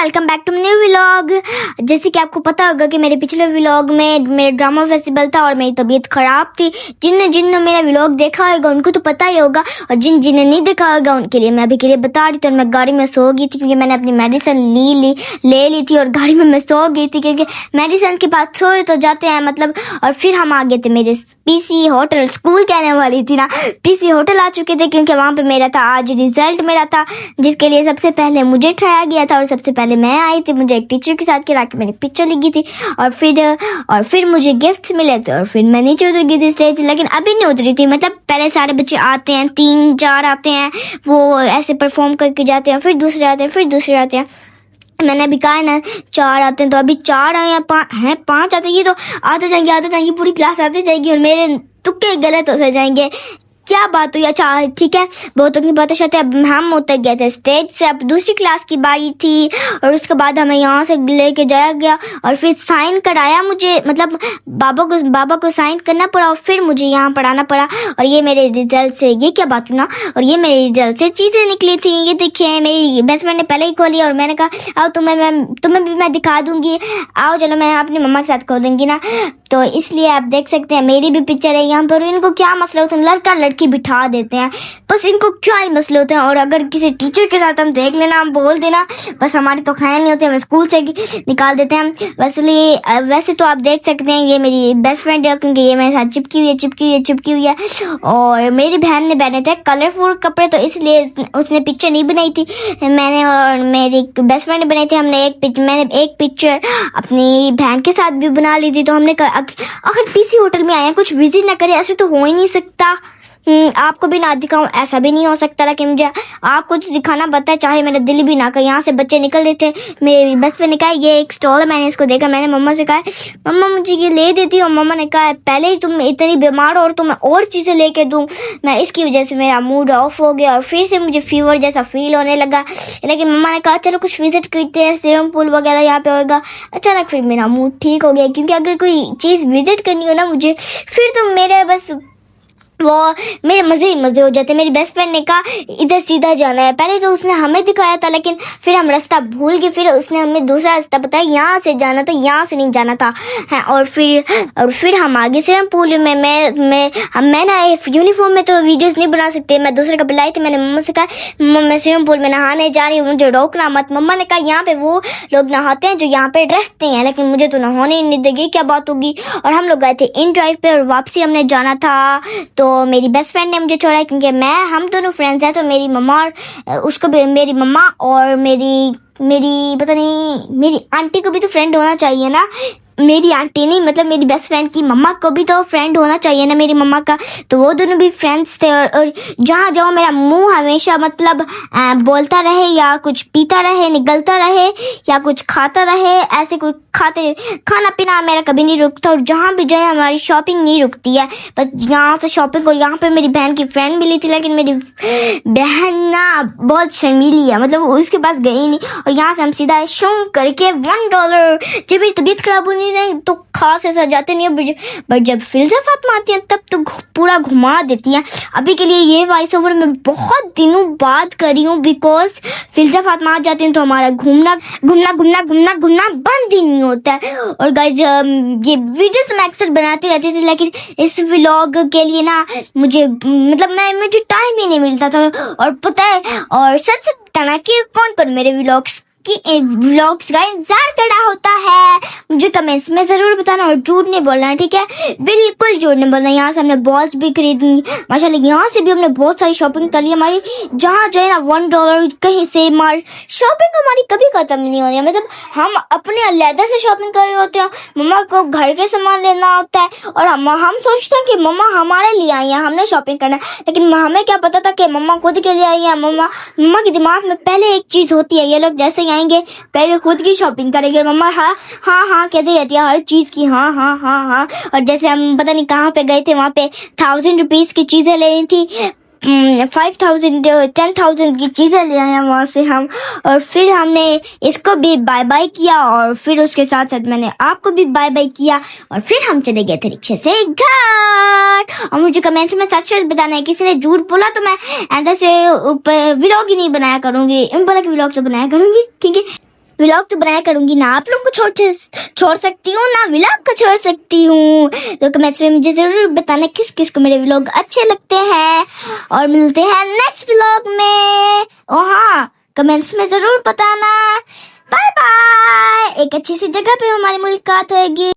Welcome back to new vlog. जैसे कि आपको पता होगा कि मेरे पिछले व्लॉग में मेरा ड्रामा फेस्टिवल था और मेरी तबीयत खराब थी। जिनने मेरा व्लॉग देखा होगा उनको तो पता ही होगा, और जिनने नहीं देखा होगा उनके लिए मैं अभी के लिए बता रही थी। और मैं गाड़ी में सो गई थी क्योंकि मैंने अपनी मेडिसिन ले ली थी और गाड़ी में मैं सो गई थी क्योंकि मेडिसिन के बाद सोए तो जाते हैं मतलब। और फिर हम आ गए थे मेरे पीसी होटल, स्कूल कहने वाली थी ना, पीसी होटल आ चुके थे क्योंकि वहाँ पे मेरा था आज रिजल्ट मेरा था, जिसके लिए सबसे पहले मुझे ठहराया गया था और सबसे पहले मैं आई थी। मुझे एक टीचर के साथ खिला के मैंने पिक्चर लिखी थी और फिर मुझे गिफ्ट्स मिले थे और फिर मैं नीचे उतर गई थी स्टेज, लेकिन अभी नहीं उतरी थी। मतलब पहले सारे बच्चे आते हैं, 3-4 आते हैं, वो ऐसे परफॉर्म करके जाते हैं, फिर दूसरे आते हैं, फिर दूसरे आते हैं। मैंने अभी कहा है ना 4 आते हैं, तो अभी 4 आए हैं, 5 आते हैं। ये तो आते जाएंगे पूरी क्लास आते जाएगी और मेरे तुक्के गलत हो जाएंगे। क्या बात हुई? अच्छा ठीक है, बहुतों की बातें शायद। अब हम उतर गए थे स्टेज से, अब दूसरी क्लास की बारी थी और उसके बाद हमें यहाँ से लेके जाया गया और फिर साइन कराया मुझे, मतलब बाबा को साइन करना पड़ा और फिर मुझे यहाँ पढ़ाना पड़ा। और ये मेरे रिजल्ट से, ये क्या बात हुई ना, और ये मेरे रिजल्ट से चीज़ें निकली थी। ये देखिए मेरी बेस्ट फ्रेंड ने पहले ही खोली और मैंने कहा आओ तुम्हें भी मैं दिखा दूंगी, आओ चलो मैं अपनी मम्मा के साथ खोलूंगी ना। तो इसलिए आप देख सकते हैं मेरी भी पिक्चर है यहाँ पर। इनको क्या मसला होता है, लड़का लड़की बिठा देते हैं, बस इनको क्या ही मसले होते हैं। और अगर किसी टीचर के साथ हम देख लेना, हम बोल देना, बस हमारी तो खैर नहीं होती, हमें स्कूल से निकाल देते हैं। वैसे तो आप देख सकते हैं ये मेरी बेस्ट फ्रेंड है क्योंकि ये मेरे साथ चिपकी हुई है। और मेरी बहन ने पहने थे कलरफुल कपड़े, तो इसलिए उसने पिक्चर नहीं बनाई थी, मैंने और मेरी बेस्ट फ्रेंड ने बनाई थी। मैंने एक पिक्चर अपनी बहन के साथ भी बना ली थी। तो हमने अगर पीसी होटल में आए हैं, कुछ विजिट ना करें, ऐसे तो हो ही नहीं सकता। आपको भी ना दिखाऊं ऐसा भी नहीं हो सकता, लेकिन मुझे आपको तो दिखाना पड़ता है, चाहे मेरा दिल भी ना करे। यहाँ से बच्चे निकल रहे थे, मेरी बस फ्रेंड ने कहा ये एक स्टॉल है, मैंने इसको देखा, मैंने मम्मा से कहा मम्मा मुझे ये ले देती, और मम्मा ने कहा पहले ही तुम इतनी बीमार हो और तुम्हें और चीज़ें लेके दूँ। मैं इसकी वजह से मेरा मूड ऑफ हो गया और फिर से मुझे फीवर जैसा फील होने लगा। लेकिन मम्मा ने कहा चलो कुछ विजिट करते हैं, स्विमिंग पूल वगैरह यहाँ पे होगा। अचानक फिर मेरा मूड ठीक हो गया, क्योंकि अगर कोई चीज़ विजिट करनी हो ना मुझे, फिर तो मेरे बस वो मेरे मज़े ही मज़े हो जाते। मेरी बेस्ट फ्रेंड ने कहा इधर सीधा जाना है, पहले तो उसने हमें दिखाया था, लेकिन फिर हम रास्ता भूल गए, फिर उसने हमें दूसरा रास्ता बताया, यहाँ से जाना था, यहाँ से नहीं जाना था है। और फिर हम आगे स्विमिंग पूल में मैं ना यूनिफॉर्म में तो वीडियोस नहीं बना सकते, मैं दूसरे कपड़े लाई थी। मैंने मम्मा से कहा मम्मा मैं स्विमिंग पूल में नहाने जा रही हूँ, मुझे रोकना मत। मम्मा ने कहा यहाँ पे वो लोग नहाते हैं जो यहाँ पे रहते हैं, लेकिन मुझे तो नहाने नहीं देगी, क्या बात होगी। और हम लोग गए थे इन ड्राइव पे और वापसी हमने जाना था। तो मेरी बेस्ट फ्रेंड ने मुझे छोड़ा क्योंकि हम दोनों फ्रेंड्स हैं, तो मेरी मम्मा और उसको भी, मेरी मम्मा और मेरी पता नहीं मेरी आंटी को भी तो फ्रेंड होना चाहिए ना। मेरी आंटी नहीं, मतलब मेरी बेस्ट फ्रेंड की मम्मा को भी तो फ्रेंड होना चाहिए ना मेरी मम्मा का। तो वो दोनों भी फ्रेंड्स थे। और जहाँ जाओ मेरा मुंह हमेशा मतलब बोलता रहे या कुछ पीता रहे, निगलता रहे या कुछ खाता रहे, ऐसे कोई खाना पीना मेरा कभी नहीं रुकता। और जहाँ भी जाए हमारी शॉपिंग नहीं रुकती है, बस यहाँ से शॉपिंग। और यहाँ पे मेरी बहन की फ्रेंड मिली थी, लेकिन मेरी बहन ना बहुत शर्मीली है, मतलब उसके पास गई नहीं। और यहाँ से हम सीधा शौक करके $1 जब मेरी तबीयत खराब होनी तो खास ऐसा जाते नहीं है, बट जब फिल्जा फातिमा आती हैं तब तो पूरा घुमा देती हैं। अभी के लिए ये वॉइस ओवर मैं बहुत दिनों बाद करी हूँ, बिकॉज फिल्जा फातिमा आ जाती हैं तो हमारा घूमना बंद ही नहीं होता है। और गाइज ये वीडियोस मैं अक्सर बनाती रहती थी, लेकिन इस व्लॉग के लिए ना मुझे टाइम ही नहीं मिलता था। और पता है, और सच बताना कि कौन मेरे व्लॉग्स का इंतजार कर रहा होता है, मुझे कमेंट्स में जरूर बताना। और झूठ नहीं बोलना है, ठीक है, बिल्कुल झूठ नहीं बोलना। यहाँ से हमने बॉल्स भी खरीदी माशाल्लाह, यहाँ से भी हमने बहुत सारी शॉपिंग कर ली। हमारी जहाँ जाए ना $1 कहीं से मार शॉपिंग हमारी कभी खत्म नहीं होनी है। मतलब हम अपने अलहदा से शॉपिंग कर रहे होते हैं, मम्मा को घर के सामान लेना होता है और हम सोचते हैं कि मम्मा हमारे लिए आई है, हमने शॉपिंग करना है। लेकिन हमें क्या पता था कि मम्मा खुद के लिए आई है। मम्मा के दिमाग में पहले एक चीज होती है, ये लोग जैसे आएंगे पहले खुद की शॉपिंग करेंगे। मम्मा हाँ कहती रहती है हर चीज की हाँ। और जैसे हम पता नहीं कहाँ पे गए थे, वहाँ पे 1000 रुपीज की चीजें लेनी थी, 10,000 की चीजें ले आए वहाँ से हम। और फिर हमने इसको भी बाय बाय किया और फिर उसके साथ साथ मैंने आपको भी बाय बाय किया और फिर हम चले गए थे रिक्शे से घर। और मुझे कमेंट्स में सच बताना है, किसी ने झूठ बोला तो मैं अंदर से ऊपर व्लॉग ही नहीं बनाया करूंगी, इन पर व्लॉग तो बनाया करूंगी, ठीक है। व्लॉग तो बनाया करूंगी ना, आप लोगों को छोड़ सकती हूँ ना व्लॉग को छोड़ सकती हूँ। तो कमेंट्स में मुझे जरूर बताना किस किस को मेरे व्लॉग अच्छे लगते हैं, और मिलते हैं नेक्स्ट व्लॉग में। ओ हाँ, कमेंट्स में जरूर बताना। Bye bye. एक अच्छी सी जगह पे हमारी मुलाकात होगी।